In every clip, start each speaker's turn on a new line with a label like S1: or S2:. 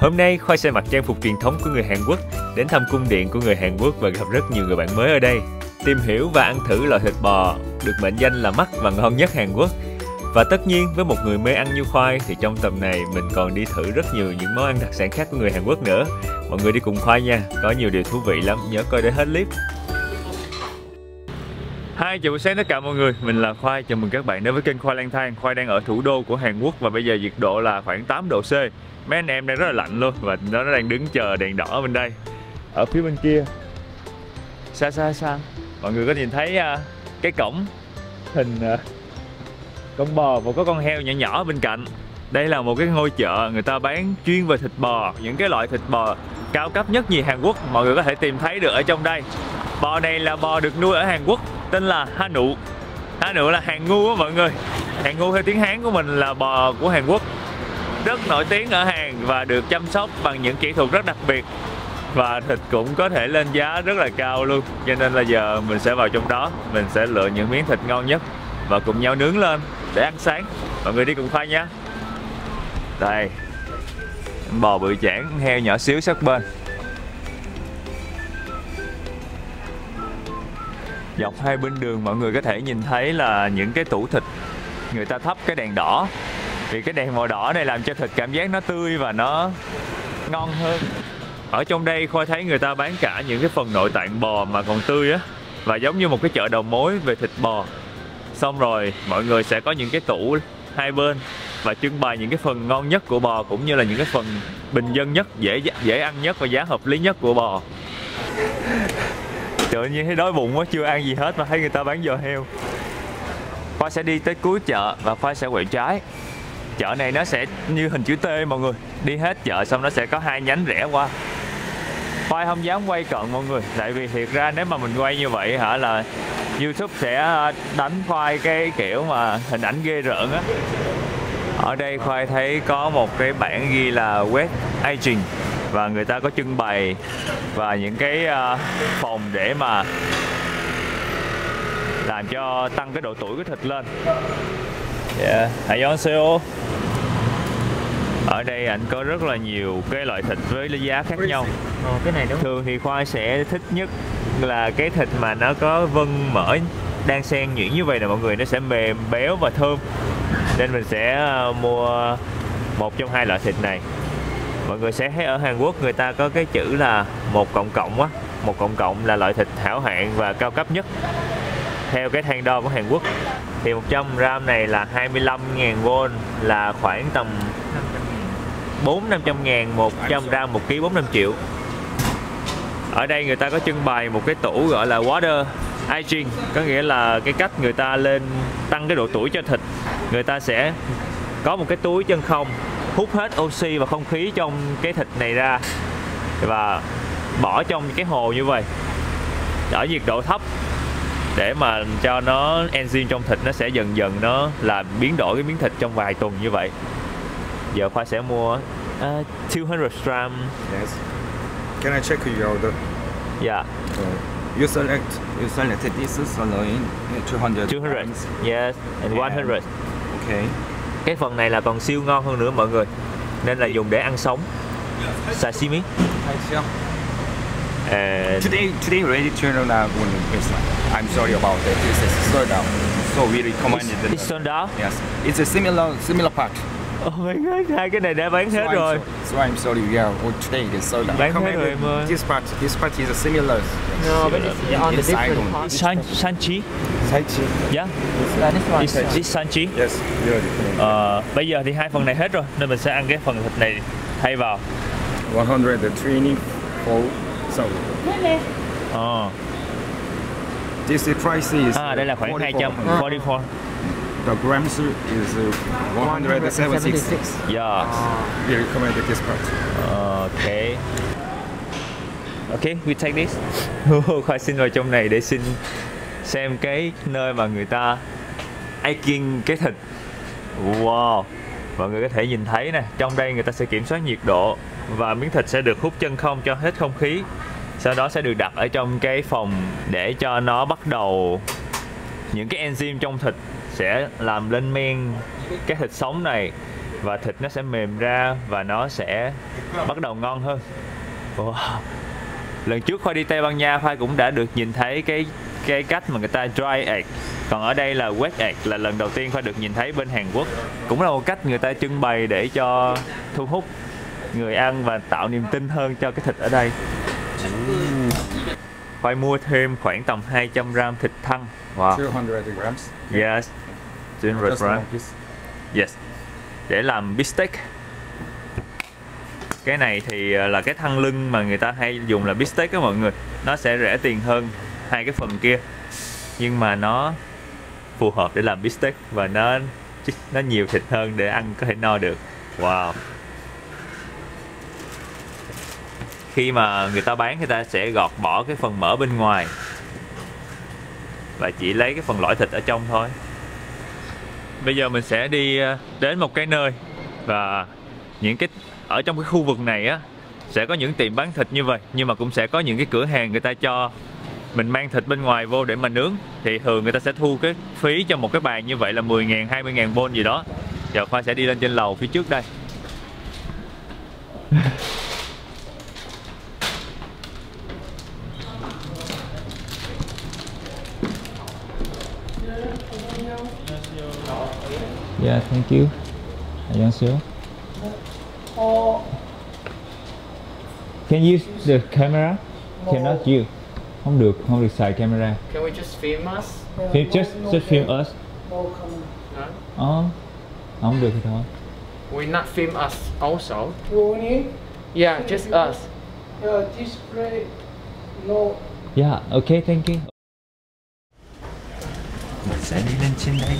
S1: Hôm nay Khoai sẽ mặc trang phục truyền thống của người Hàn Quốc đến thăm cung điện của người Hàn Quốc và gặp rất nhiều người bạn mới ở đây. Tìm hiểu và ăn thử loại thịt bò được mệnh danh là mắc và ngon nhất Hàn Quốc. Và tất nhiên với một người mê ăn như Khoai thì trong tầm này mình còn đi thử rất nhiều những món ăn đặc sản khác của người Hàn Quốc nữa. Mọi người đi cùng Khoai nha, có nhiều điều thú vị lắm, nhớ coi để hết clip. Hi, chào buổi sáng tất cả mọi người, mình là Khoai, chào mừng các bạn đến với kênh Khoai lang thang. Khoai đang ở thủ đô của Hàn Quốc và bây giờ nhiệt độ là khoảng 8 độ C. Mấy anh em đang rất là lạnh luôn và nó đang đứng chờ đèn đỏ bên đây. Ở phía bên kia, xa, mọi người có nhìn thấy cái cổng hình con bò và có con heo nhỏ nhỏ bên cạnh. Đây là một cái ngôi chợ người ta bán chuyên về thịt bò, những cái loại thịt bò cao cấp nhất nhì Hàn Quốc mọi người có thể tìm thấy được ở trong đây. Bò này là bò được nuôi ở Hàn Quốc, tên là Hanwoo. Hanwoo là hàng ngu á mọi người. Hàng ngu theo tiếng Hán của mình là bò của Hàn Quốc, rất nổi tiếng ở Hàn và được chăm sóc bằng những kỹ thuật rất đặc biệt. Và thịt cũng có thể lên giá rất là cao luôn. Cho nên là giờ mình sẽ vào trong đó, mình sẽ lựa những miếng thịt ngon nhất và cùng nhau nướng lên để ăn sáng. Mọi người đi cùng Khoai nha. Đây, bò bự chảng, heo nhỏ xíu sát bên. Dọc hai bên đường mọi người có thể nhìn thấy là những cái tủ thịt người ta thắp cái đèn đỏ. Vì cái đèn màu đỏ này làm cho thịt cảm giác nó tươi và nó ngon hơn. Ở trong đây Khoai thấy người ta bán cả những cái phần nội tạng bò mà còn tươi á. Và giống như một cái chợ đầu mối về thịt bò. Xong rồi mọi người sẽ có những cái tủ hai bên và trưng bày những cái phần ngon nhất của bò cũng như là những cái phần bình dân nhất, dễ ăn nhất và giá hợp lý nhất của bò. Tự nhiên thấy đói bụng quá, chưa ăn gì hết mà thấy người ta bán giò heo. Khoai sẽ đi tới cuối chợ và Khoai sẽ quẹo trái. Chợ này nó sẽ như hình chữ T mọi người. Đi hết chợ xong nó sẽ có hai nhánh rẽ qua. Khoai không dám quay cận mọi người, tại vì thiệt ra nếu mà mình quay như vậy là YouTube sẽ đánh Khoai cái kiểu mà hình ảnh ghê rợn á. Ở đây Khoai thấy có một cái bảng ghi là West Aging và người ta có trưng bày và những cái phòng để mà làm cho tăng cái độ tuổi của thịt lên. 안녕하세요. Ở đây anh có rất là nhiều cái loại thịt với giá khác nhau.
S2: Cái này đúng.
S1: Thường thì Khoai sẽ thích nhất là cái thịt mà nó có vân mỡ đan xen nhuyễn như vậy nè mọi người, nó sẽ mềm, béo và thơm. Nên mình sẽ mua một trong hai loại thịt này. Mọi người sẽ thấy ở Hàn Quốc người ta có cái chữ là 1++ á. 1++ là loại thịt hảo hạng và cao cấp nhất theo cái thang đo của Hàn Quốc. Thì 100 gram này là 25.000 won, là khoảng tầm 400-500 ngàn 100 gram, 1 kg 4-5 triệu. Ở đây người ta có trưng bày một cái tủ gọi là Water Aging, có nghĩa là cái cách người ta lên tăng cái độ tuổi cho thịt. Người ta sẽ có một cái túi chân không hút hết oxy và không khí trong cái thịt này ra và bỏ trong cái hồ như vậy ở nhiệt độ thấp để mà cho nó enzyme trong thịt nó sẽ dần dần nó làm biến đổi cái miếng thịt trong vài tuần như vậy. Giờ Khoai sẽ mua 200 gram.
S3: Yes. Can I check your order?
S1: Yeah.
S3: You selected this sirloin 200.
S1: 200. Yes, and 100.
S3: Okay.
S1: Cái phần này là còn siêu ngon hơn nữa mọi người. Nên là dùng để ăn sống. Sashimi.
S3: Today ready to know that I'm sorry about that. This is sold out. So we recommended it.
S1: It's sold out?
S3: Yes. It's a similar part.
S1: Oh my god, hai cái này đã bán hết rồi.
S3: So I'm sorry, yeah. Today it is sold out.
S1: Bán hết rồi em ơi.
S3: This part is a similar.
S2: No, but it's on the different part.
S1: Sanchi.
S3: Sanchi.
S1: Yeah.
S2: This one.
S1: This Sanchi.
S3: Yes.
S1: Bây giờ thì hai phần này hết rồi nên mình sẽ ăn cái phần thịt này thay vào.
S3: 124. So. This price is.
S1: Đây là khoảng 244.
S3: The grams is 176.
S1: Yeah.
S3: We recommended this part.
S1: Okay. Okay, we take this. Khoai xin vào trong này để xin xem cái nơi mà người ta aging cái thịt. Wow. Mọi người có thể nhìn thấy nè, trong đây người ta sẽ kiểm soát nhiệt độ và miếng thịt sẽ được hút chân không cho hết không khí. Sau đó sẽ được đặt ở trong cái phòng để cho nó bắt đầu những cái enzyme trong thịt sẽ làm lên men cái thịt sống này và thịt nó sẽ mềm ra và nó sẽ bắt đầu ngon hơn. Wow. Lần trước Khoa đi Tây Ban Nha, Khoa cũng đã được nhìn thấy cái cách mà người ta dry egg, còn ở đây là wet egg, là lần đầu tiên Khoa được nhìn thấy bên Hàn Quốc. Cũng là một cách người ta trưng bày để cho thu hút người ăn và tạo niềm tin hơn cho cái thịt ở đây. Khoa mua thêm khoảng tầm 200 gram thịt thăn. Wow.
S3: 200 grams.
S1: Yes. 200
S3: Just
S1: gram.
S3: one piece.
S1: Yes. Để làm beef steak. Cái này thì là cái thăn lưng mà người ta hay dùng là beef steak đó mọi người. Nó sẽ rẻ tiền hơn hai cái phần kia, nhưng mà nó phù hợp để làm beef steak và nó nhiều thịt hơn để ăn có thể no được. Wow. Khi mà người ta bán, người ta sẽ gọt bỏ cái phần mỡ bên ngoài và chỉ lấy cái phần lõi thịt ở trong thôi. Bây giờ mình sẽ đi đến một cái nơi, và ở trong cái khu vực này á sẽ có những tiệm bán thịt như vậy, nhưng mà cũng sẽ có những cái cửa hàng người ta cho mình mang thịt bên ngoài vô để mà nướng. Thì thường người ta sẽ thu cái phí cho một cái bàn như vậy là 10.000, 20.000 won gì đó. Giờ Khoa sẽ đi lên trên lầu phía trước đây. Yeah, thank you. 안녕하세요. Can you use the camera? Cannot use. Không được xài camera.
S2: Can we just film us?
S1: Just film us.
S2: No?
S1: Không được thì thôi.
S2: We not film us also.
S4: You only
S2: Yeah, just us.
S4: display no.
S1: Yeah, okay, thank you. Mình sẽ đi lên trên đây.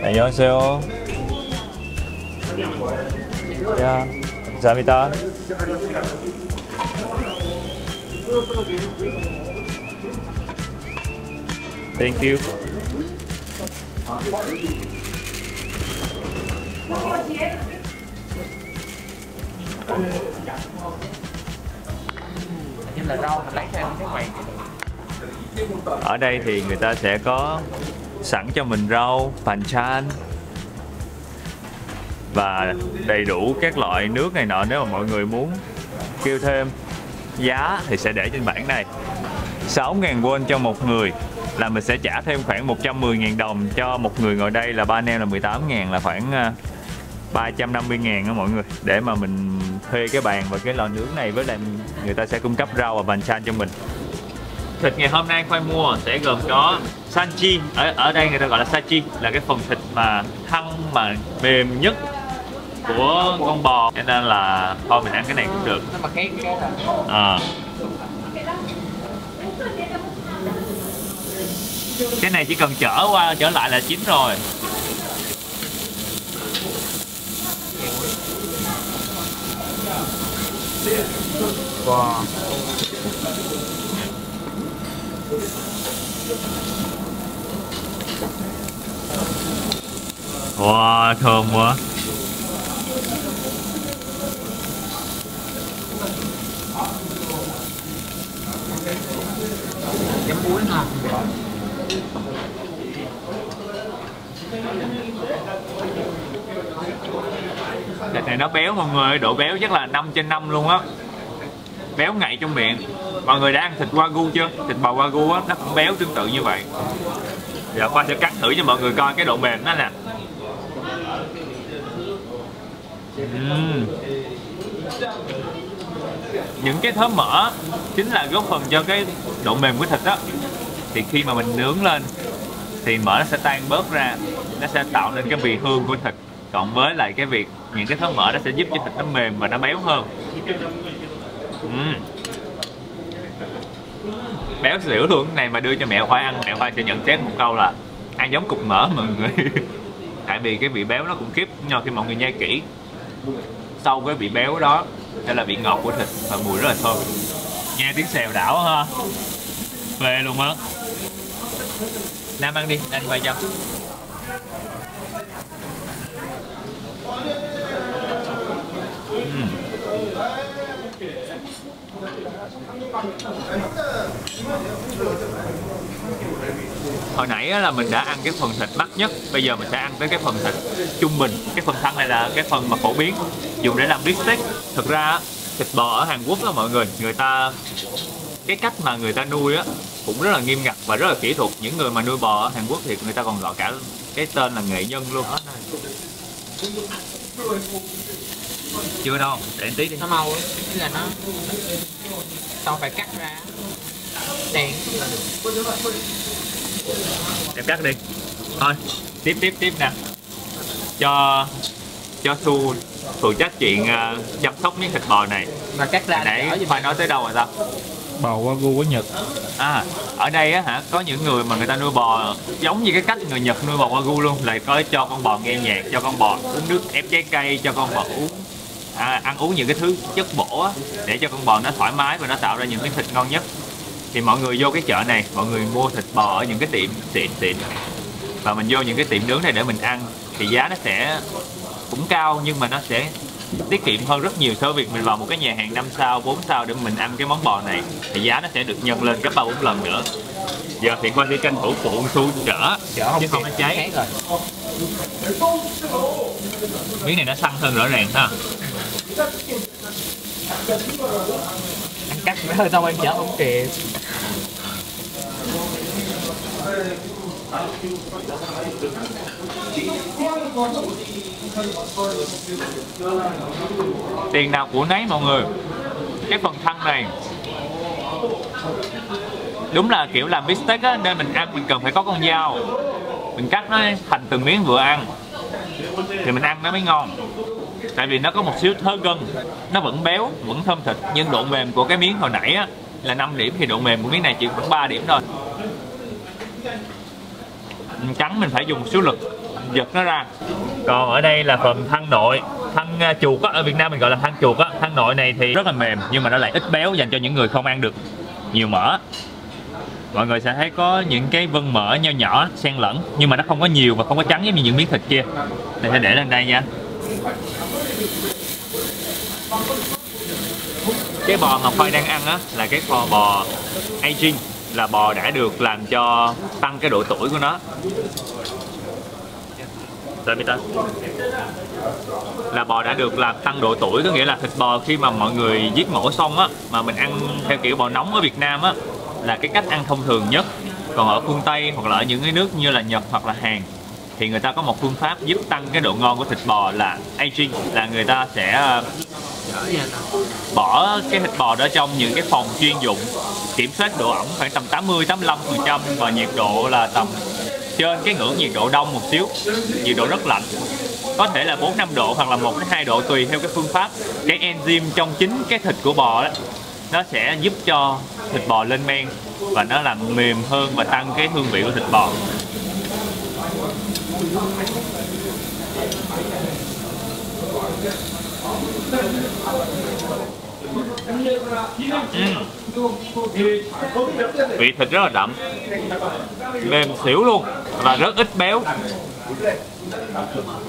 S1: 안녕하세요. 야, 감사합니다. Thank you.
S2: Như là rau mình lấy thêm cái quầy.
S1: Ở đây thì người ta sẽ có sẵn cho mình rau, banchan và đầy đủ các loại nước này nọ. Nếu mà mọi người muốn kêu thêm, giá thì sẽ để trên bảng này. 6.000 won cho một người là mình sẽ trả thêm khoảng 110.000 đồng cho một người ngồi đây, là 3 anh em là 18.000, là khoảng 350.000 đó mọi người, để mà mình thuê cái bàn và cái lò nướng này, với lại người ta sẽ cung cấp rau và banchan cho mình. Thịt ngày hôm nay Khoai mua sẽ gồm có sanchi, ở đây người ta gọi là sanchi, là cái phần thịt mà thăn mà mềm nhất của con bò, cho nên là thôi mình ăn cái này cũng được.
S2: Nó mà cái là
S1: cái này chỉ cần chở qua trở lại là chín rồi.
S2: wow.
S1: Wow, thơm quá.
S2: Chấm muối ha.
S1: Thịt này nó béo mọi người, độ béo chắc là 5/5 luôn á. Béo ngậy trong miệng. Mọi người đã ăn thịt Wagyu chưa? Thịt bò Wagyu á, nó cũng béo tương tự như vậy. Giờ Khoa sẽ cắn thử cho mọi người coi cái độ mềm nó nè. Những cái thớ mỡ chính là góp phần cho cái độ mềm của thịt đó. Thì khi mà mình nướng lên thì mỡ nó sẽ tan bớt ra, nó sẽ tạo nên cái vị hương của thịt, cộng với lại cái việc những cái thớ mỡ nó sẽ giúp cho thịt nó mềm và nó béo hơn. Béo xỉu luôn. Cái này mà đưa cho mẹ Khoai ăn, mẹ Khoai sẽ nhận xét một câu là ăn giống cục mỡ mọi người. Tại vì cái vị béo nó cũng khiếp, nhưng khi mọi người nhai kỹ, sau cái vị béo đó sẽ là vị ngọt của thịt và mùi rất là thơm. Nghe tiếng xèo đảo ha, phê luôn á. Nam ăn đi, anh quay cho. Hồi nãy là mình đã ăn cái phần thịt mắc nhất, bây giờ mình sẽ ăn tới cái phần thịt trung bình. Cái phần thân này là cái phần mà phổ biến dùng để làm beef steak. Thực ra thịt bò ở Hàn Quốc đó mọi người ta cái cách mà người ta nuôi á cũng rất là nghiêm ngặt và rất là kỹ thuật. Những người mà nuôi bò ở Hàn Quốc thì người ta còn gọi cả cái tên là nghệ nhân luôn. Chưa đâu, để một tí đi.
S2: Nó mau á, tức là nó xong phải cắt ra đèn.
S1: Em cắt đi. Thôi, tiếp nè. Cho Thu phụ trách chuyện chăm sóc miếng thịt bò này.
S2: Và cắt ra
S1: nãy Khoai nói tới đâu rồi ta?
S5: Bò Wagyu của Nhật.
S1: À, ở đây á hả, có những người mà người ta nuôi bò giống như cái cách người Nhật nuôi bò Wagyu luôn, là có cho con bò nghe nhạc, cho con bò uống nước ép trái cây, cho con bò ăn uống những cái thứ chất bổ á, để cho con bò nó thoải mái và nó tạo ra những cái thịt ngon nhất. Thì mọi người vô cái chợ này, mọi người mua thịt bò ở những cái tiệm xịn và mình vô những cái tiệm nướng này để mình ăn, thì giá nó sẽ cũng cao nhưng mà nó sẽ tiết kiệm hơn rất nhiều so với việc mình vào một cái nhà hàng 5 sao, 4 sao để mình ăn cái món bò này, thì giá nó sẽ được nhân lên gấp 3-4 lần nữa. Giờ thì Khoa sẽ tranh thủ phụ Thu chở chứ không nó cháy rồi. Miếng này nó săn hơn rõ ràng ha.
S2: Anh cắt hơi xong anh chở không kịp.
S1: Tiền nào của nấy mọi người. Cái phần thân này đúng là kiểu làm beef steak á, nên mình ăn mình cần phải có con dao, mình cắt nó thành từng miếng vừa ăn thì mình ăn nó mới ngon. Tại vì nó có một xíu thớ gân, nó vẫn béo, vẫn thơm thịt, nhưng độ mềm của cái miếng hồi nãy á là 5 điểm thì độ mềm của miếng này chỉ khoảng 3 điểm thôi. Cắn mình phải dùng một số lực giật nó ra. Còn ở đây là phần thân nội, thân chuột á, ở Việt Nam mình gọi là thân chuột á. Thân nội này thì rất là mềm nhưng mà nó lại ít béo, dành cho những người không ăn được nhiều mỡ. Mọi người sẽ thấy có những cái vân mỡ nho nhỏ xen lẫn, nhưng mà nó không có nhiều và không có trắng giống như những miếng thịt kia. Mình sẽ để lên đây nha. Cái bò mà Khoai đang ăn á là cái bò aging, là bò đã được làm cho tăng cái độ tuổi của nó. Là bò đã được làm tăng độ tuổi, có nghĩa là thịt bò khi mà mọi người giết mổ xong á mà mình ăn theo kiểu bò nóng ở Việt Nam á là cái cách ăn thông thường nhất. Còn ở phương Tây hoặc là ở những cái nước như là Nhật hoặc là Hàn thì người ta có một phương pháp giúp tăng cái độ ngon của thịt bò là aging, là người ta sẽ bỏ cái thịt bò đó trong những cái phòng chuyên dụng, kiểm soát độ ẩm khoảng tầm 80-85% và nhiệt độ là tầm trên cái ngưỡng nhiệt độ đông một xíu, nhiệt độ rất lạnh, có thể là 4-5 độ hoặc là 1-2 độ tùy theo cái phương pháp. Cái enzyme trong chính cái thịt của bò đó, nó sẽ giúp cho thịt bò lên men và nó làm mềm hơn và tăng cái hương vị của thịt bò. Vị thịt rất là đậm, mềm xỉu luôn và rất ít béo.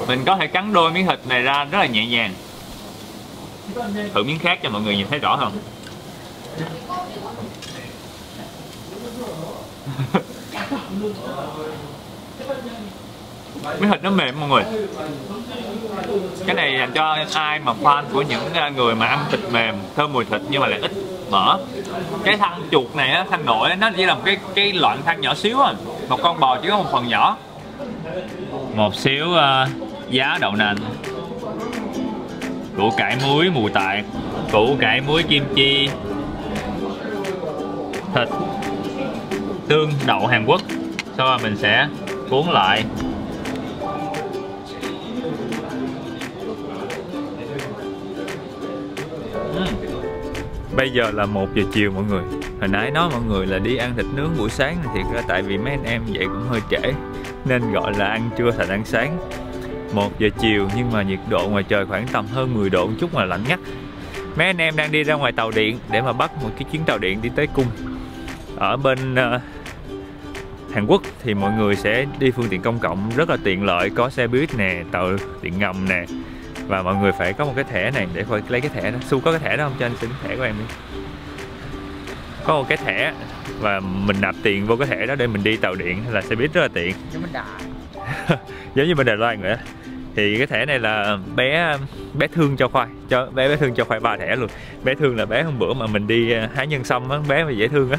S1: Mình có thể cắn đôi miếng thịt này ra rất là nhẹ nhàng. Thử miếng khác cho mọi người nhìn thấy rõ không? Miếng thịt nó mềm mọi người. Cái này dành cho ai mà fan của những người mà ăn thịt mềm, thơm mùi thịt nhưng mà lại ít mỡ. Cái thân chuột này á, thân nội nó chỉ là một cái loại thân nhỏ xíu à. Một con bò chỉ có một phần nhỏ. Một xíu giá đậu nành, củ cải muối mù tạt, củ cải muối kim chi, thịt, tương đậu Hàn Quốc. Sau đó mình sẽ cuốn lại. Bây giờ là 1 giờ chiều mọi người. Hồi nãy nói mọi người là đi ăn thịt nướng buổi sáng, thiệt ra tại vì mấy anh em dậy cũng hơi trễ nên gọi là ăn trưa thành ăn sáng. 1 giờ chiều nhưng mà nhiệt độ ngoài trời khoảng tầm hơn 10 độ một chút mà lạnh ngắt. Mấy anh em đang đi ra ngoài tàu điện để mà bắt một cái chuyến tàu điện đi tới cung. Ở bên Hàn Quốc thì mọi người sẽ đi phương tiện công cộng rất là tiện lợi, có xe buýt nè, tàu điện ngầm nè, Và mọi người phải có một cái thẻ này để khỏi lấy cái thẻ đó. Su có cái thẻ đó không? Cho anh xin thẻ của em đi. Có một cái thẻ và mình nạp tiền vô cái thẻ đó để mình đi tàu điện hay là xe buýt rất là tiện.
S2: Giống bên Đài.
S1: Giống như bên Đài Loan vậy đó. Thì cái thẻ này là bé Thương cho Khoai, bé Thương cho Khoai 3 thẻ luôn. Bé Thương là bé hôm bữa mà mình đi hái nhân sâm á, bé mà dễ thương á.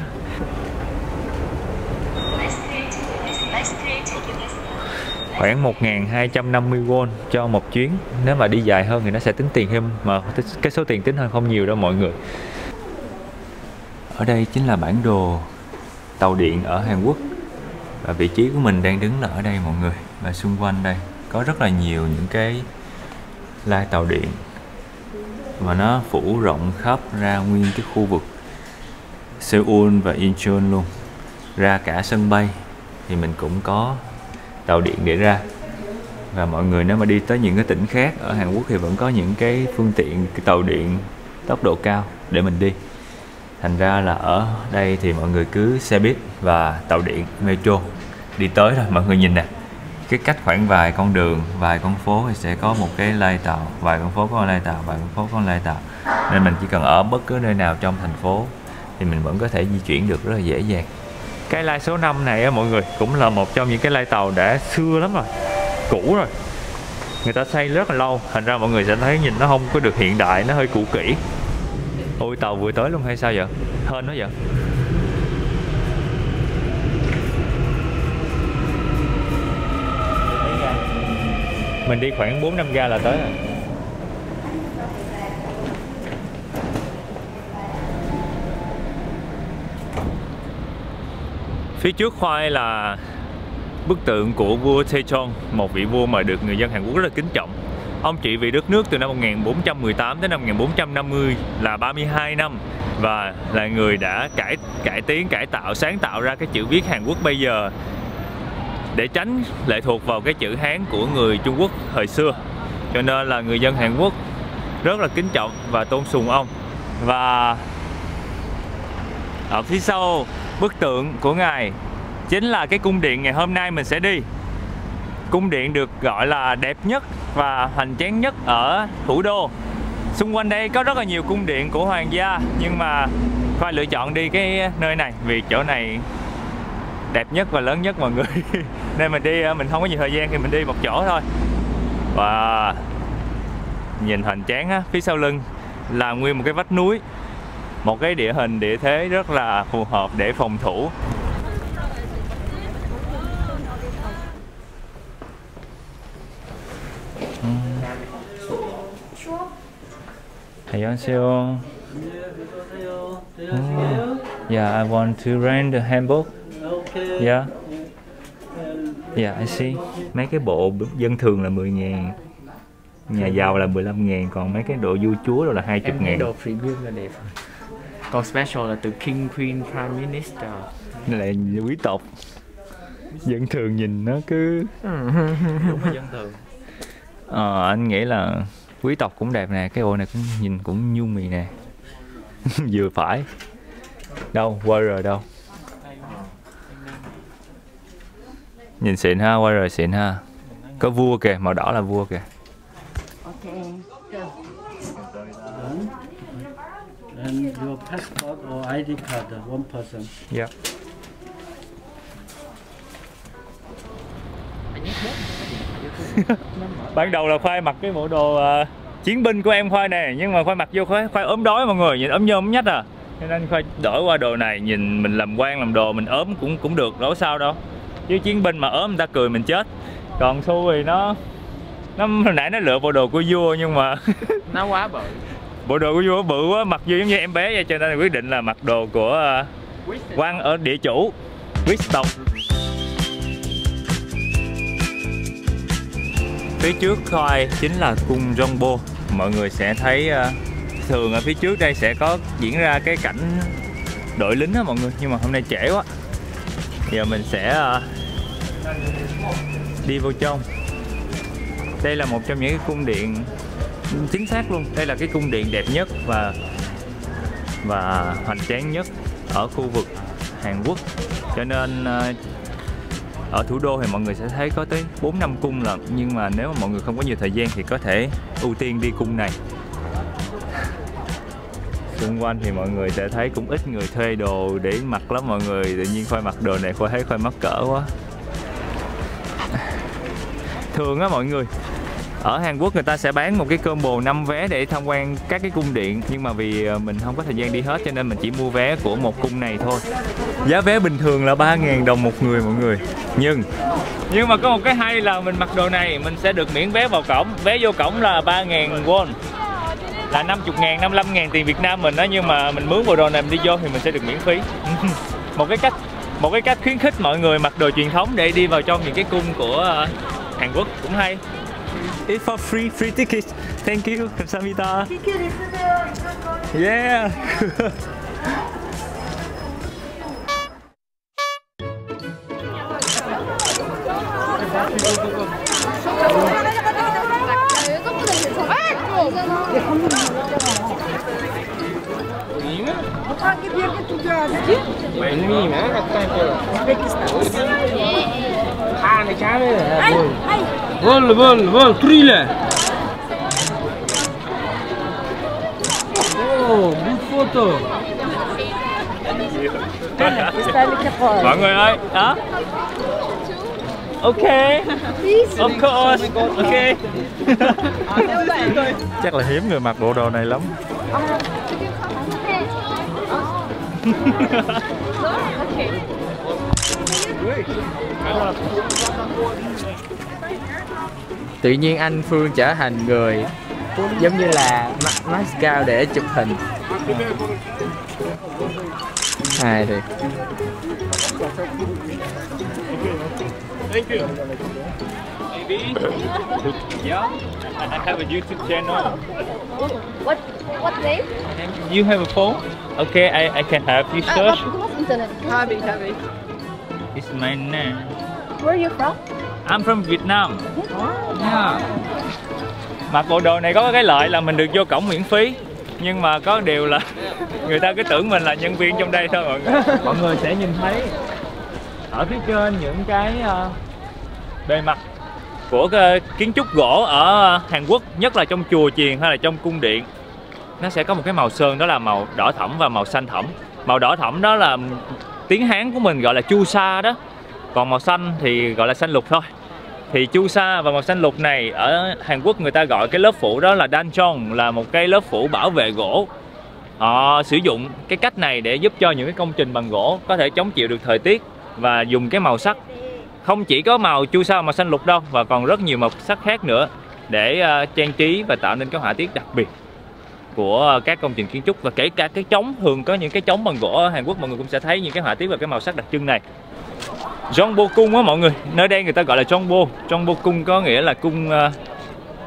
S1: Khoảng 1.250 won cho một chuyến. Nếu mà đi dài hơn thì nó sẽ tính tiền thêm, mà cái số tiền tính hơn không nhiều đâu mọi người. Ở đây chính là bản đồ tàu điện ở Hàn Quốc. Và vị trí của mình đang đứng là ở đây mọi người. Và xung quanh đây có rất là nhiều những cái lai tàu điện. Và nó phủ rộng khắp ra nguyên cái khu vực Seoul và Incheon luôn. Ra cả sân bay thì mình cũng có tàu điện để ra. Và mọi người nếu mà đi tới những cái tỉnh khác ở Hàn Quốc thì vẫn có những cái phương tiện cái tàu điện tốc độ cao để mình đi. Thành ra là ở đây thì mọi người cứ xe buýt và tàu điện metro đi tới thôi. Mọi người nhìn nè, cái cách khoảng vài con đường, vài con phố thì sẽ có một cái lai tàu, vài con phố có con lai tàu, vài con phố có con lai tàu. Nên mình chỉ cần ở bất cứ nơi nào trong thành phố thì mình vẫn có thể di chuyển được rất là dễ dàng. Cái lai số 5 này á mọi người cũng là một trong những cái lai tàu đã xưa lắm rồi, cũ rồi. Người ta xây rất là lâu, thành ra mọi người sẽ thấy nhìn nó không có được hiện đại, nó hơi cũ kỹ. Ôi tàu vừa tới luôn hay sao vậy? Hên nó vậy. Mình đi khoảng 4-5 ga là tới rồi. Phía trước Khoai là bức tượng của vua Sejong, một vị vua mà được người dân Hàn Quốc rất là kính trọng. Ông trị vì đất nước từ năm 1418 đến năm 1450 là 32 năm và là người đã cải tạo, sáng tạo ra cái chữ viết Hàn Quốc bây giờ để tránh lệ thuộc vào cái chữ Hán của người Trung Quốc thời xưa. Cho nên là người dân Hàn Quốc rất là kính trọng và tôn sùng ông. Và ở phía sau bức tượng của ngài chính là cái cung điện ngày hôm nay mình sẽ đi. Cung điện được gọi là đẹp nhất và hoành tráng nhất ở thủ đô. Xung quanh đây có rất là nhiều cung điện của hoàng gia, nhưng mà Khoai lựa chọn đi cái nơi này vì chỗ này đẹp nhất và lớn nhất mọi người. Nên mình đi, mình không có nhiều thời gian thì mình đi một chỗ thôi. Và nhìn hoành tráng á, phía sau lưng là nguyên một cái vách núi, một cái địa hình địa thế rất là phù hợp để phòng thủ. 안녕하세요. Yeah, I want to rent a handbook. Yeah. Yeah, I see. Mấy cái bộ dân thường là 10.000, nhà giàu là 15.000, còn mấy cái độ vua chúa rồi là 20.000.
S2: Đồ premium là đẹp. Còn special là từ King, Queen, Prime Minister.
S1: Là quý tộc. Dân thường nhìn nó cứ
S2: Đúng là dân thường.
S1: Anh nghĩ là quý tộc cũng đẹp nè, cái ô này cũng nhìn cũng nhu mì nè. Vừa phải. Đâu, Warrior đâu. Nhìn xịn ha, Warrior xịn ha. Có vua kìa, màu đỏ là vua kìa.
S6: And your passport or ID card, one person.
S1: Yeah. Ban đầu là Khoai mặc cái bộ đồ chiến binh của em Khoai nè, nhưng mà Khoai mặc vô Khoai ốm đói mọi người, nhìn ốm nhôm ốm nhách à. Cho nên Khoai đổi qua đồ này, nhìn mình làm quan làm đồ mình ốm cũng được, đâu có sao đâu. Chứ chiến binh mà ốm người ta cười mình chết. Còn Su thì nó hồi nãy nó lựa bộ đồ của vua nhưng mà
S2: Nó quá bự.
S1: bộ đồ của vua bự quá, mặc vô giống như em bé vậy, cho nên quyết định là mặc đồ của quan ở địa chủ, quý tộc. Phía trước Khoai chính là cung Jongbo. Mọi người sẽ thấy thường ở phía trước đây sẽ có diễn ra cái cảnh đội lính á mọi người, nhưng mà hôm nay trễ quá. Giờ mình sẽ đi vô trong. Đây là một trong những cái cung điện, chính xác luôn, đây là cái cung điện đẹp nhất và hoành tráng nhất ở khu vực Hàn Quốc. Cho nên Ở thủ đô thì mọi người sẽ thấy có tới 4-5 cung lận, nhưng mà nếu mà mọi người không có nhiều thời gian thì có thể ưu tiên đi cung này. Xung quanh thì mọi người sẽ thấy cũng ít người thuê đồ để mặc lắm mọi người. Tự nhiên Khoai mặc đồ này Khoai thấy Khoai mắc cỡ quá. Thường á mọi người, ở Hàn Quốc người ta sẽ bán một cái combo 5 vé để tham quan các cái cung điện. Nhưng mà vì mình không có thời gian đi hết cho nên mình chỉ mua vé của một cung này thôi. Giá vé bình thường là 3.000 đồng một người mọi người. Nhưng mà có một cái hay là mình mặc đồ này mình sẽ được miễn vé vào cổng. Vé vô cổng là 3.000 won, là 50.000, 55.000 tiền Việt Nam mình đó. Nhưng mà mình mướn bộ đồ này mình đi vô thì mình sẽ được miễn phí. một cái cách khuyến khích mọi người mặc đồ truyền thống để đi vào trong những cái cung của Hàn Quốc cũng hay. It's for free ticket. Thank you. 감사합니다. Yeah.
S6: Vol, thriller. Oh, good photo.
S1: Mọi người ơi, đó. Ok. Of course. Ok. Chắc là hiếm người mặc bộ đồ này lắm.
S2: Tự nhiên anh Phương trở thành người giống như là mascot để chụp hình. Hay thiệt.
S1: Thank you. Maybe. Yeah. I have a YouTube channel.
S7: What name?
S1: You have a phone? Okay, I can help you search.
S7: What's internet? Habi.
S1: It's my name.
S7: Where are you from?
S1: I'm from Vietnam. Yeah. Mặc bộ đồ này có cái lợi là mình được vô cổng miễn phí. Nhưng mà có điều là người ta cứ tưởng mình là nhân viên trong đây thôi mọi người. Mọi người sẽ nhìn thấy ở phía trên những cái bề mặt của kiến trúc gỗ ở Hàn Quốc, nhất là trong chùa chiền hay là trong cung điện, nó sẽ có một cái màu sơn, đó là màu đỏ thẫm và màu xanh thẫm. Màu đỏ thẫm đó là tiếng Hán của mình gọi là chu sa đó, còn màu xanh thì gọi là xanh lục thôi. Thì chu sa và màu xanh lục này ở Hàn Quốc người ta gọi cái lớp phủ đó là danchong, là một cái lớp phủ bảo vệ gỗ. Họ sử dụng cái cách này để giúp cho những cái công trình bằng gỗ có thể chống chịu được thời tiết, và dùng cái màu sắc không chỉ có màu chu sa, màu xanh lục đâu, và còn rất nhiều màu sắc khác nữa để trang trí và tạo nên cái họa tiết đặc biệt của các công trình kiến trúc. Và kể cả cái trống, thường có những cái trống bằng gỗ ở Hàn Quốc mọi người cũng sẽ thấy những cái họa tiết và cái màu sắc đặc trưng này. Jongbo cung á mọi người, nơi đây người ta gọi là Jongbo. Jongbo cung có nghĩa là cung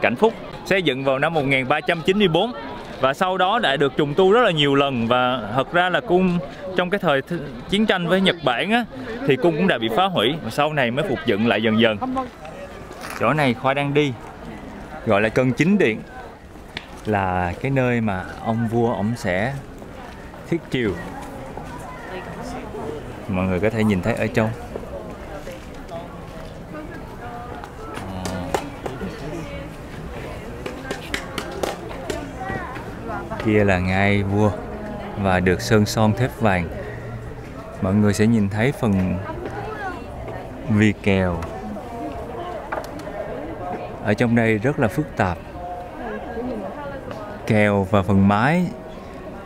S1: Cảnh Phúc, xây dựng vào năm 1394 và sau đó đã được trùng tu rất là nhiều lần. Và thật ra là cung trong cái thời chiến tranh với Nhật Bản á, thì cung cũng đã bị phá hủy và sau này mới phục dựng lại dần dần. Chỗ này Khoa đang đi gọi là Cân Chính Điện, là cái nơi mà ông vua ổng sẽ thiết triều. Mọi người có thể nhìn thấy ở trong. Kia là ngai vua và được sơn son thép vàng. Mọi người sẽ nhìn thấy phần vi kèo ở trong đây rất là phức tạp. Kèo và phần mái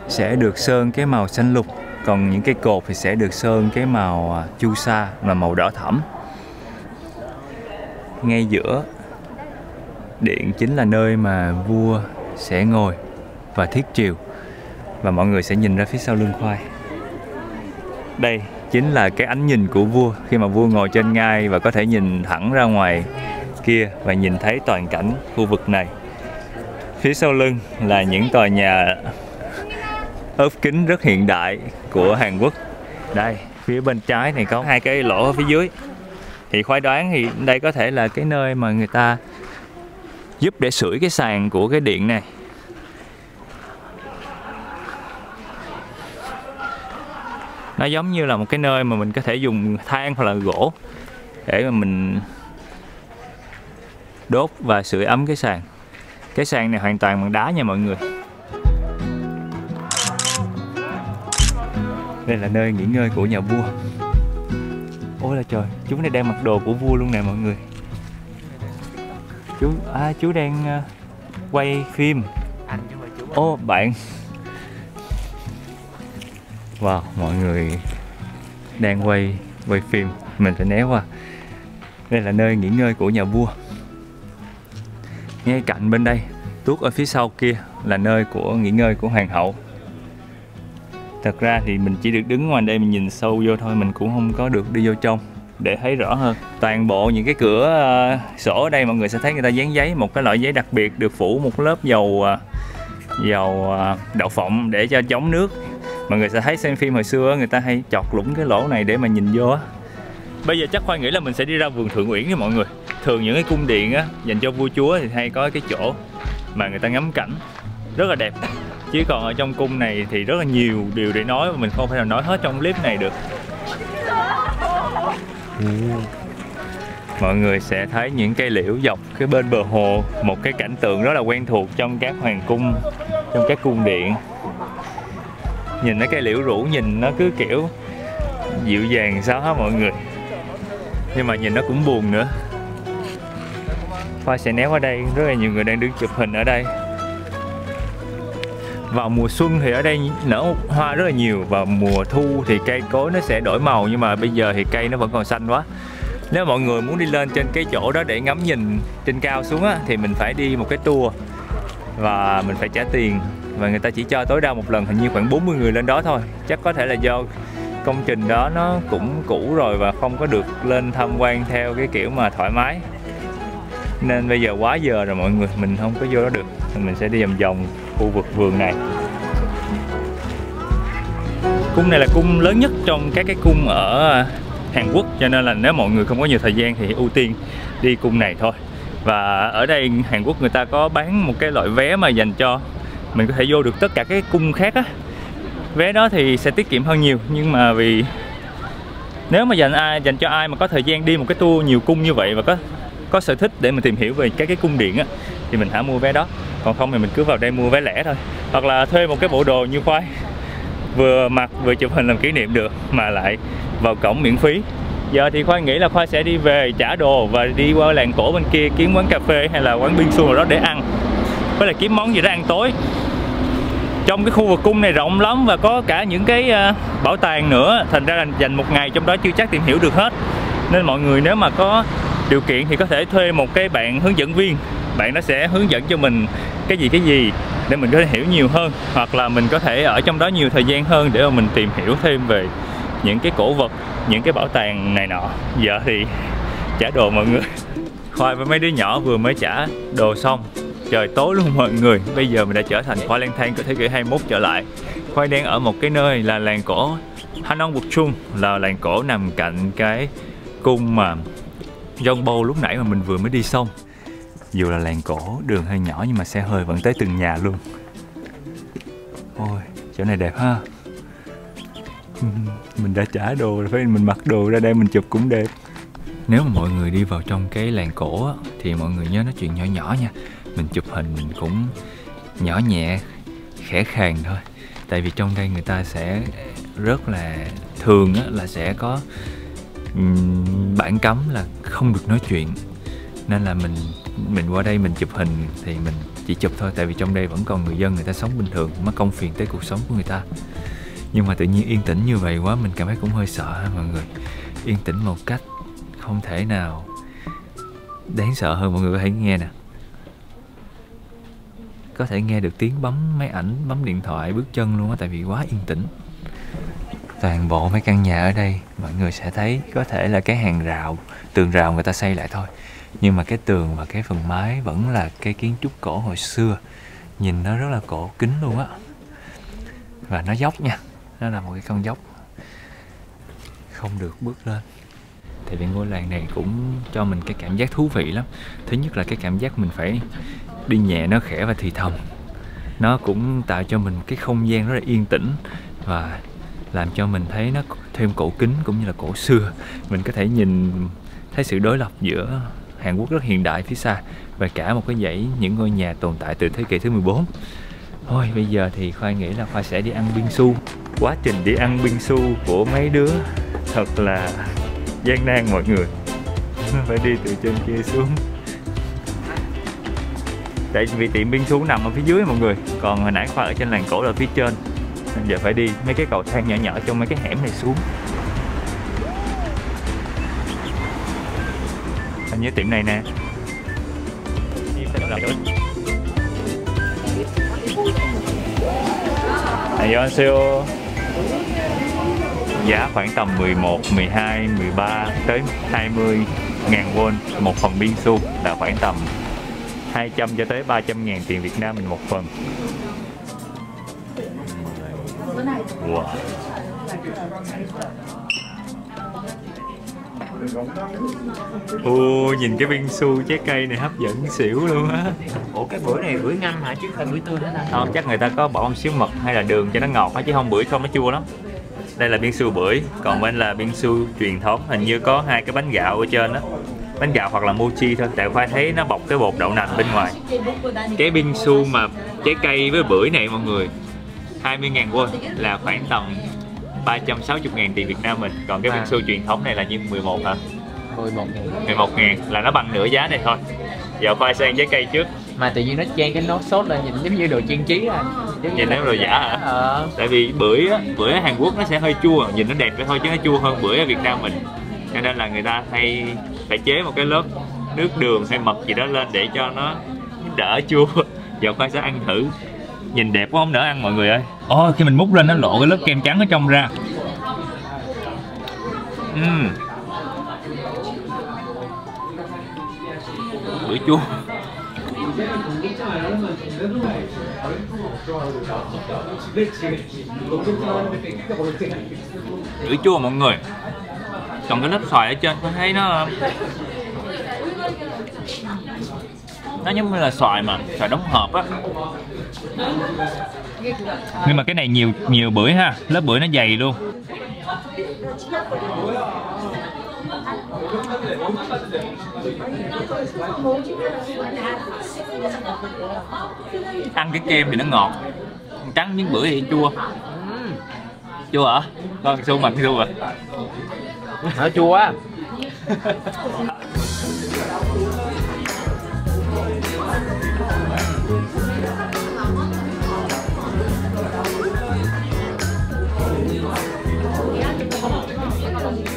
S1: sẽ được sơn cái màu xanh lục, còn những cái cột thì sẽ được sơn cái màu chu sa là màu đỏ thẫm. Ngay giữa điện chính là nơi mà vua sẽ ngồi và thiết triều, và mọi người sẽ nhìn ra phía sau lưng Khoai. Đây chính là cái ánh nhìn của vua khi mà vua ngồi trên ngai và có thể nhìn thẳng ra ngoài kia và nhìn thấy toàn cảnh khu vực này. Phía sau lưng là những tòa nhà ốp kính rất hiện đại của Hàn Quốc. Đây, phía bên trái này có hai cái lỗ ở phía dưới. Thì Khoai đoán thì đây có thể là cái nơi mà người ta giúp để sưởi cái sàn của cái điện này. Nó giống như là một cái nơi mà mình có thể dùng than hoặc là gỗ để mà mình đốt và sưởi ấm cái sàn. Cái sàn này hoàn toàn bằng đá nha mọi người. Đây là nơi nghỉ ngơi của nhà vua. Ôi là trời, chú này đang mặc đồ của vua luôn nè mọi người. Chú đang quay phim. Ô bạn. Wow, mọi người đang quay phim. Mình phải né qua. Đây là nơi nghỉ ngơi của nhà vua. Ngay cạnh bên đây, tuốt ở phía sau kia là nơi của nghỉ ngơi của hoàng hậu. Thật ra thì mình chỉ được đứng ngoài đây mình nhìn sâu vô thôi, mình cũng không có được đi vô trong để thấy rõ hơn. Toàn bộ những cái cửa sổ ở đây mọi người sẽ thấy người ta dán giấy, một cái loại giấy đặc biệt được phủ một lớp dầu đậu phộng để cho chống nước. Mọi người sẽ thấy xem phim hồi xưa người ta hay chọt lũng cái lỗ này để mà nhìn vô á. Bây giờ chắc Khoa nghĩ là mình sẽ đi ra vườn Thượng Uyển nha mọi người. Thường những cái cung điện á dành cho vua chúa thì hay có cái chỗ mà người ta ngắm cảnh rất là đẹp. Chứ còn ở trong cung này thì rất là nhiều điều để nói mà mình không thể nào nói hết trong clip này được. Mọi người sẽ thấy những cây liễu dọc cái bên bờ hồ, một cái cảnh tượng rất là quen thuộc trong các hoàng cung, trong các cung điện. Nhìn cái cây liễu rủ nhìn nó cứ kiểu dịu dàng sao hết mọi người, nhưng mà nhìn nó cũng buồn nữa. Khoa sẽ né qua đây, rất là nhiều người đang đứng chụp hình ở đây. Vào mùa xuân thì ở đây nở hoa rất là nhiều, vào mùa thu thì cây cối nó sẽ đổi màu, nhưng mà bây giờ thì cây nó vẫn còn xanh quá. Nếu mọi người muốn đi lên trên cái chỗ đó để ngắm nhìn trên cao xuống á, thì mình phải đi một cái tour và mình phải trả tiền, và người ta chỉ cho tối đa một lần, hình như khoảng 40 người lên đó thôi. Chắc có thể là do công trình đó nó cũng cũ rồi và không có được lên tham quan theo cái kiểu mà thoải mái, nên bây giờ quá giờ rồi mọi người, mình không có vô đó được. Mình sẽ đi vòng vòng khu vực vườn này. Cung này là cung lớn nhất trong các cái cung ở Hàn Quốc, cho nên là nếu mọi người không có nhiều thời gian thì ưu tiên đi cung này thôi. Và ở đây Hàn Quốc người ta có bán một cái loại vé mà dành cho mình có thể vô được tất cả các cung khác á. Vé đó thì sẽ tiết kiệm hơn nhiều, nhưng mà vì nếu mà dành cho ai mà có thời gian đi một cái tour nhiều cung như vậy và có sở thích để mình tìm hiểu về các cái cung điện á, thì mình hãy mua vé đó. Còn không thì mình cứ vào đây mua vé lẻ thôi, hoặc là thuê một cái bộ đồ như Khoai, vừa mặc vừa chụp hình làm kỷ niệm được, mà lại vào cổng miễn phí. Giờ thì Khoai nghĩ là Khoai sẽ đi về trả đồ và đi qua làng cổ bên kia kiếm quán cà phê hay là quán bingsu nào đó để ăn, với lại kiếm món gì đó ăn tối. Trong cái khu vực cung này rộng lắm và có cả những cái bảo tàng nữa, thành ra là dành một ngày trong đó chưa chắc tìm hiểu được hết. Nên mọi người nếu mà có điều kiện thì có thể thuê một cái bạn hướng dẫn viên, bạn nó sẽ hướng dẫn cho mình cái gì để mình có thể hiểu nhiều hơn, hoặc là mình có thể ở trong đó nhiều thời gian hơn để mà mình tìm hiểu thêm về những cái cổ vật, những cái bảo tàng này nọ. Giờ thì trả đồ mọi người. Khoai với mấy đứa nhỏ vừa mới trả đồ xong, trời tối luôn mọi người. Bây giờ mình đã trở thành Khoai lang thang của thế kỷ 21 trở lại. Khoai đang ở một cái nơi là làng cổ Hanong-bukchung, là làng cổ nằm cạnh cái cung mà Yongbol lúc nãy mà mình vừa mới đi xong. Dù là làng cổ, đường hơi nhỏ nhưng mà xe hơi vẫn tới từng nhà luôn. Ôi, chỗ này đẹp ha. Mình đã trả đồ rồi, phải mình mặc đồ ra đây mình chụp cũng đẹp. Nếu mà mọi người đi vào trong cái làng cổ á, thì mọi người nhớ nói chuyện nhỏ nhỏ nha. Mình chụp hình mình cũng nhỏ nhẹ, khẽ khàng thôi. Tại vì trong đây người ta sẽ rất là thường á, là sẽ có bản cấm là không được nói chuyện. Nên là mình qua đây mình chụp hình thì mình chỉ chụp thôi. Tại vì trong đây vẫn còn người dân, người ta sống bình thường, mất công phiền tới cuộc sống của người ta. Nhưng mà tự nhiên yên tĩnh như vậy quá, mình cảm thấy cũng hơi sợ ha mọi người. Yên tĩnh một cách không thể nào đáng sợ hơn, mọi người có thể nghe nè. Có thể nghe được tiếng bấm máy ảnh, bấm điện thoại, bước chân luôn á, tại vì quá yên tĩnh. Toàn bộ mấy căn nhà ở đây mọi người sẽ thấy có thể là cái hàng rào, tường rào người ta xây lại thôi, nhưng mà cái tường và cái phần mái vẫn là cái kiến trúc cổ hồi xưa. Nhìn nó rất là cổ kính luôn á. Và nó dốc nha, nó là một cái con dốc, không được bước lên. Tại vì ngôi làng này cũng cho mình cái cảm giác thú vị lắm. Thứ nhất là cái cảm giác mình phải đi nhẹ, nó khẽ và thì thầm. Nó cũng tạo cho mình cái không gian rất là yên tĩnh và làm cho mình thấy nó thêm cổ kính cũng như là cổ xưa. Mình có thể nhìn thấy sự đối lập giữa Hàn Quốc rất hiện đại phía xa và cả một cái dãy những ngôi nhà tồn tại từ thế kỷ thứ 14. Thôi bây giờ thì Khoai nghĩ là Khoai sẽ đi ăn bingsu. Quá trình đi ăn bingsu của mấy đứa thật là gian nan mọi người. Phải đi từ trên kia xuống. Tại vì tiệm bingsu nằm ở phía dưới mọi người, còn hồi nãy Khoai ở trên làng cổ là ở phía trên, nên giờ phải đi mấy cái cầu thang nhỏ nhỏ trong mấy cái hẻm này xuống. Hình như tiệm này nè. 안녕하세요. Giá khoảng tầm 11, 12, 13 tới 20 ngàn won một phần bingsu, là khoảng tầm 200 cho tới 300 ngàn tiền Việt Nam mình một phần. Wow. Ồ, nhìn cái bingsu trái cây này hấp dẫn xỉu luôn á.
S2: Ủa cái bưởi này bưởi ngâm hả chứ không phải bưởi tươi hết hả?
S1: Không, chắc người ta có bỏ một xíu mật hay là đường cho nó ngọt á, chứ không bưởi không nó chua lắm. Đây là bingsu bưởi, còn bên là bingsu truyền thống, hình như có hai cái bánh gạo ở trên đó. Bánh gạo hoặc là mochi thôi, tại Khoai thấy nó bọc cái bột đậu nành bên ngoài. Cái bingsu mà trái cây với bưởi này mọi người 20.000 won là khoảng tầm 360 ngàn tiền Việt Nam mình. Còn cái bingsu truyền thống này là như 11 hả? 11 ngàn là nó bằng nửa giá này thôi. Giờ Khoai sẽ ăn trái cây trước.
S2: Mà tự nhiên nó chan cái nốt sốt lên nhìn giống như đồ chiên trí à.
S1: Nhìn nó đồ giả hả? Tại vì bưởi ở Hàn Quốc nó sẽ hơi chua, nhìn nó đẹp vậy thôi chứ nó chua hơn bưởi ở Việt Nam mình. Cho nên là người ta hay phải chế một cái lớp nước đường hay mật gì đó lên để cho nó đỡ chua. Giờ Khoai sẽ ăn thử. Nhìn đẹp quá không nỡ ăn mọi người ơi. Khi mình múc lên nó lộ cái lớp kem trắng ở trong ra. Bưởi chua. Bưởi chua mọi người. Còn cái lớp xoài ở trên tôi thấy nó giống như là xoài mà xoài đóng hộp á. Nhưng mà cái này nhiều bưởi ha, lớp bưởi nó dày luôn. Ăn cái kem thì nó ngọt, trắng miếng bưởi thì chua. Chua hả? Con Su mặt chua à?
S2: Nó chua á.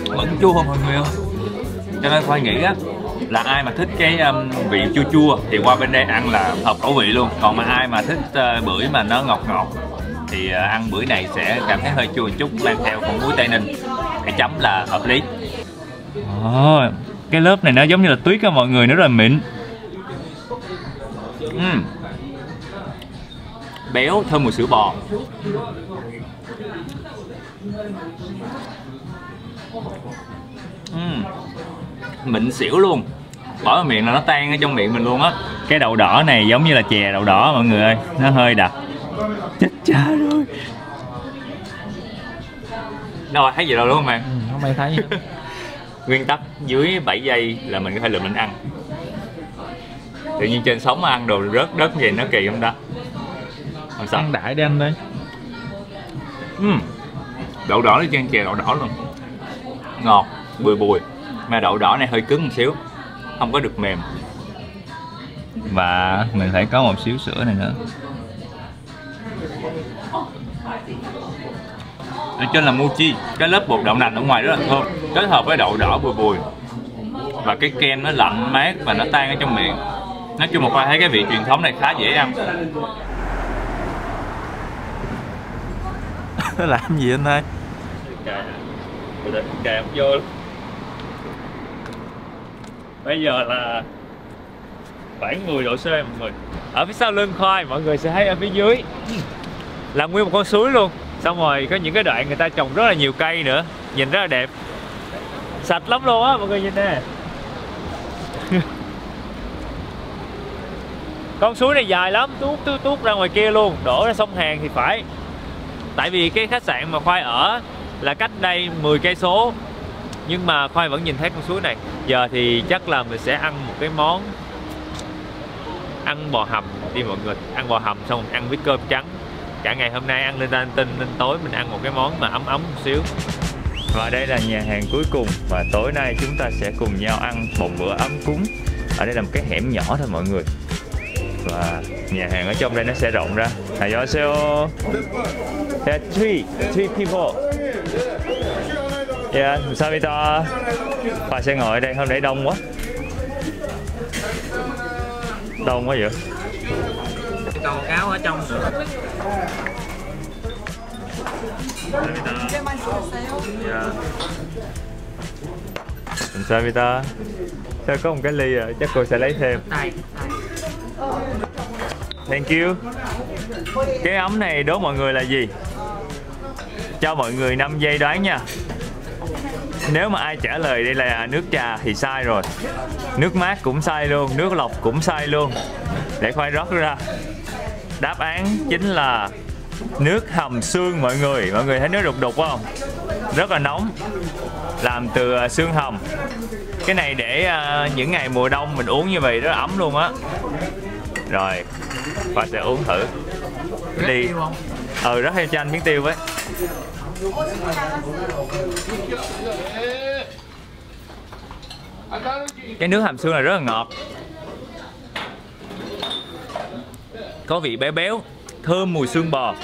S1: Vẫn chua không mọi người ơi. Cho nên Khoai nghĩ á là ai mà thích cái vị chua chua thì qua bên đây ăn là hợp khẩu vị luôn. Còn mà ai mà thích bưởi mà nó ngọt ngọt thì ăn bưởi này sẽ cảm thấy hơi chua một chút, mang theo con muối Tây Ninh để chấm là hợp lý. Cái lớp này nó giống như là tuyết á mọi người, nó rất là mịn. Béo, thơm mùi sữa bò. Mịn xỉu luôn. Bỏ vào miệng là nó tan ở trong miệng mình luôn á. Cái đậu đỏ này giống như là chè đậu đỏ mọi người ơi. Nó hơi đặc. Chết cha rồi. Đâu thấy gì đâu đúng không bạn?
S2: Không ai thấy.
S1: Nguyên tắc dưới 7 giây là mình có thể lượm mình ăn. Tự nhiên trên sống mà ăn đồ rớt đất vậy nó kỳ không ta? Làm sao?
S5: Ăn đại đi anh đây.
S1: Đậu đỏ đi trên chè đậu đỏ luôn. Ngọt, bùi bùi. Mà đậu đỏ này hơi cứng một xíu, không có được mềm. Và mình phải có một xíu sữa này nữa. Ở trên là mochi, cái lớp bột đậu nành ở ngoài rất là thơm, kết hợp với đậu đỏ bùi bùi. Và cái kem nó lạnh mát và nó tan ở trong miệng. Nói chung mà Khoai thấy cái vị truyền thống này khá dễ ăn.
S5: Nó làm gì anh ơi?
S1: Kè không vô lắm. Bây giờ là khoảng 10 độ C mọi người. Ở phía sau lưng Khoai mọi người sẽ thấy ở phía dưới là nguyên một con suối luôn. Xong rồi có những cái đoạn người ta trồng rất là nhiều cây nữa, nhìn rất là đẹp, sạch lắm luôn á mọi người nhìn nè. Con suối này dài lắm, tuốt ra ngoài kia luôn, đổ ra sông Hàn thì phải. Tại vì cái khách sạn mà Khoai ở là cách đây 10 cây số, Nhưng mà Khoai vẫn nhìn thấy con suối này. Giờ thì chắc là mình sẽ ăn một cái món ăn bò hầm đi mọi người. Ăn bò hầm xong ăn với cơm trắng. Cả ngày hôm nay ăn lên tinh nên tối mình ăn một cái món mà ấm ấm một xíu. Và đây là nhà hàng cuối cùng và tối nay chúng ta sẽ cùng nhau ăn một bữa ấm cúng. Ở đây là một cái hẻm nhỏ thôi mọi người. Và nhà hàng ở trong đây nó sẽ rộng ra. 안녕하세요. There are three people. Yeah, 감사합니다. Khoa sẽ ngồi ở đây, hôm nay đông quá. Đông quá vậy.
S2: Cầu cáo ở trong nữa.
S1: 감사합니다. Sao có một cái ly rồi, chắc cô sẽ lấy thêm. Thank you. Cái ấm này đố mọi người là gì? Cho mọi người 5 giây đoán nha. Nếu mà ai trả lời đây là nước trà thì sai rồi. Nước mát cũng sai luôn, nước lọc cũng sai luôn. Để Khoai rót ra. Đáp án chính là nước hầm xương mọi người. Mọi người thấy nước đục đục không? Rất là nóng. Làm từ xương hầm. Cái này để những ngày mùa đông mình uống như vậy rất là ấm luôn á. Rồi, Khoa sẽ uống thử. Đi. Rất hay cho anh miếng tiêu với. Cái nước hầm xương này rất là ngọt. Có vị béo béo, thơm mùi xương bò.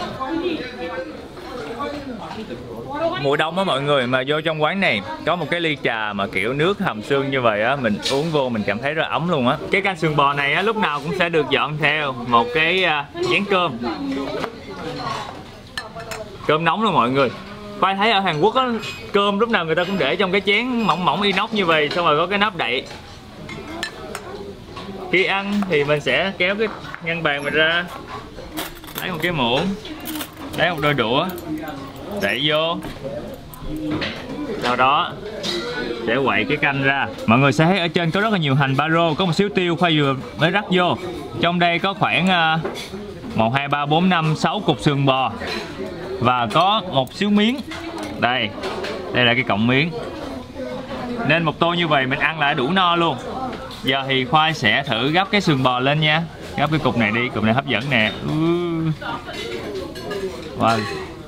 S1: Mùa đông á mọi người, mà vô trong quán này có một cái ly trà mà kiểu nước hầm xương như vậy á, mình uống vô mình cảm thấy rất ấm luôn á. Cái canh sườn bò này á lúc nào cũng sẽ được dọn theo một cái chén cơm. Cơm nóng luôn mọi người. Khoai thấy ở Hàn Quốc á, cơm lúc nào người ta cũng để trong cái chén mỏng mỏng inox như vậy, xong rồi có cái nắp đậy. Khi ăn thì mình sẽ kéo cái ngăn bàn mình ra, lấy một cái muỗng, lấy một đôi đũa, đậy vô. Sau đó sẽ quậy cái canh ra. Mọi người sẽ thấy ở trên có rất là nhiều hành baro, có một xíu tiêu Khoai vừa mới rắc vô. Trong đây có khoảng 1, 2, 3, 4, 5, 6 cục sườn bò. Và có một xíu miếng. Đây là cái cọng miếng. Nên một tô như vậy mình ăn là đủ no luôn. Giờ thì Khoai sẽ thử gắp cái sườn bò lên nha. Gắp cái cục này đi, cục này hấp dẫn nè. Wow,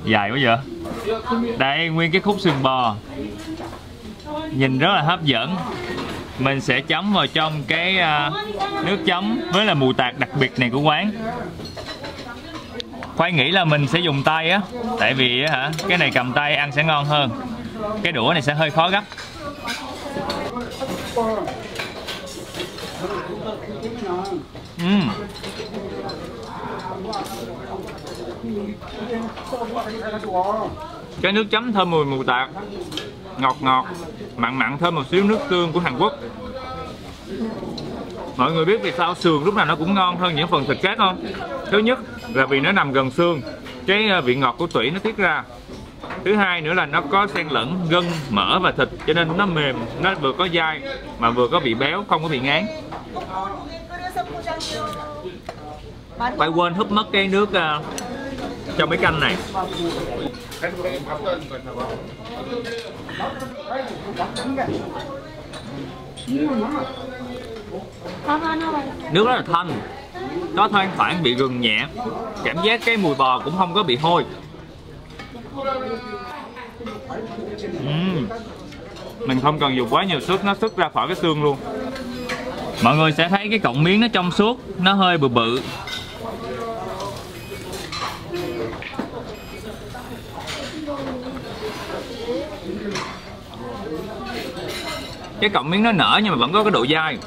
S1: dài quá vậy. Đây, nguyên cái khúc sườn bò. Nhìn rất là hấp dẫn. Mình sẽ chấm vào trong cái nước chấm với là mù tạt đặc biệt này của quán. Khoai nghĩ là mình sẽ dùng tay á, tại vì cái này cầm tay ăn sẽ ngon hơn. Cái đũa này sẽ hơi khó gấp. Cái nước chấm thơm mùi mù tạt, ngọt ngọt, mặn mặn, thơm một xíu nước tương của Hàn Quốc. Mọi người biết vì sao sườn lúc nào nó cũng ngon hơn những phần thịt khác không? Thứ nhất là vì nó nằm gần xương, cái vị ngọt của tủy nó tiết ra. Thứ hai nữa là nó có xen lẫn gân, mỡ và thịt, cho nên nó mềm, nó vừa có dai mà vừa có vị béo, không có bị ngán. Phải quên húp mất cái nước trong cái canh này. Nước rất là thanh, có thoang thoảng bị gừng nhẹ, cảm giác cái mùi bò cũng không có bị hôi. Mình không cần dùng quá nhiều sức, nó xuất ra khỏi cái xương luôn. Mọi người sẽ thấy cái cọng miếng nó trong suốt, nó hơi bự bự. Cái cọng miếng nó nở nhưng mà vẫn có cái độ dai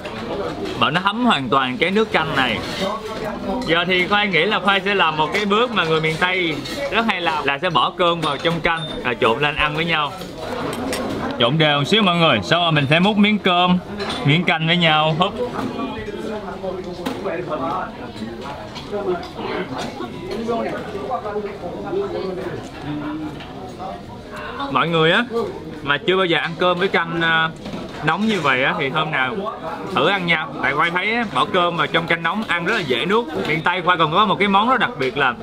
S1: và nó thấm hoàn toàn cái nước canh này. Giờ thì Khoai nghĩ là Khoai sẽ làm một cái bước mà người miền Tây rất hay làm, là sẽ bỏ cơm vào trong canh và trộn lên ăn với nhau. Trộn đều một xíu mọi người, sau rồi mình sẽ múc miếng cơm, miếng canh với nhau, húp. Mọi người á mà chưa bao giờ ăn cơm với canh nóng như vậy á thì hôm nào thử ăn nha. Tại Khoai thấy á, bỏ cơm vào trong canh nóng ăn rất là dễ nuốt. Miền Tây Khoai còn có một cái món rất đặc biệt là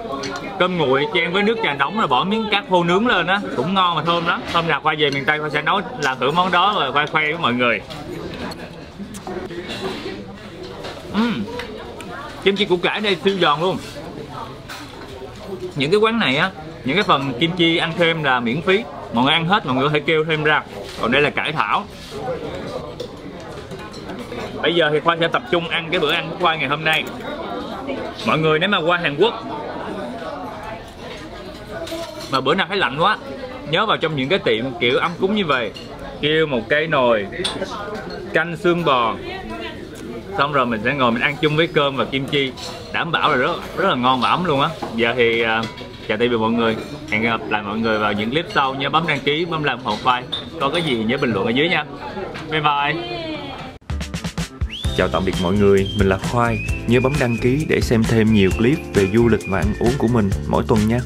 S1: cơm nguội chan với nước trà nóng rồi bỏ miếng cá khô nướng lên á, cũng ngon và thơm lắm. Hôm nào Khoai về miền Tây Khoai sẽ nấu làm thử món đó và Khoai khoe với mọi người. Kim chi củ cải đây siêu giòn luôn. Những cái quán này á, những cái phần kim chi ăn thêm là miễn phí, mọi người ăn hết mọi người có thể kêu thêm ra. Còn đây là cải thảo. Bây giờ thì Khoai sẽ tập trung ăn cái bữa ăn của Khoai ngày hôm nay. Mọi người nếu mà qua Hàn Quốc mà bữa nào thấy lạnh quá, nhớ vào trong những cái tiệm kiểu ấm cúng như vậy, kêu một cái nồi canh xương bò, xong rồi mình sẽ ngồi mình ăn chung với cơm và kim chi, đảm bảo là rất là ngon và ấm luôn á. Giờ thì chào tạm biệt mọi người, hẹn gặp lại mọi người vào những clip sau. Nhớ bấm đăng ký, bấm like ủng hộ Khoai. Có cái gì nhớ bình luận ở dưới nha. Bye bye.
S8: Chào tạm biệt mọi người, mình là Khoai. Nhớ bấm đăng ký để xem thêm nhiều clip về du lịch và ăn uống của mình mỗi tuần nha.